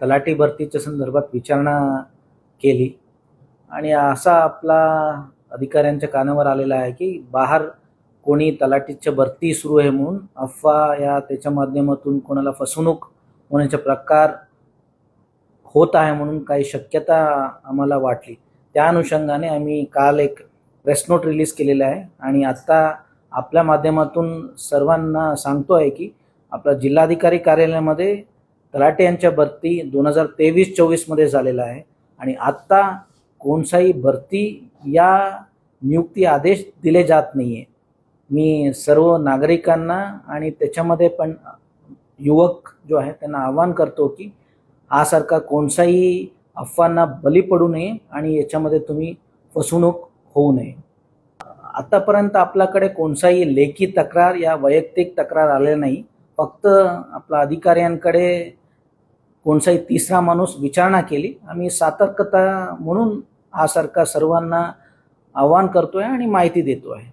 तलाठी भरतीच्या संदर्भात विचारणा केली आणि असा आपला अधिकाऱ्यांच्या कानावर आलेला आहे की बाहेर कोणी तलाठीच्या भरती सुरू आहे म्हणून अफवा या त्याच्या माध्यमातून कोणाला फसवणूक होण्याचे प्रकार होत आहे म्हणून काही शक्यता आम्हाला वाटली. त्या अनुषंगाने आम्ही काल एक प्रेस नोट रिलीज केलेला आहे आणि आता आपल्या माध्यमातून सर्वांना सांगतो आहे की आपला जिल्हाधिकारी कार्यालयामध्ये तलाठी यांच्या भरती 2023-24 मध्ये झालेला आहे आणि आत्ता कोणताही भरती या नियुक्ती आदेश दिले जात नाही आहे. मी सर्व नागरिकांना आणि त्याच्यामध्ये पण युवक जो आहे त्यांना आवाहन करतो की हा सरकार कोणताही अफवांना बली पडू नये आणि याच्यामध्ये तुम्ही फसवणूक होऊ नये. आतापर्यंत आपल्याकडे कोणताही लेखी तक्रार या वैयक्तिक तक्रार आले नाही. फक्त आपल्या अधिकाऱ्यांकडे कोणताही तिसरा माणूस विचारणा केली. आम्ही सतर्कता म्हणून हा सरकार सर्वांना आवाहन करतोय आणि माहिती देतो आहे.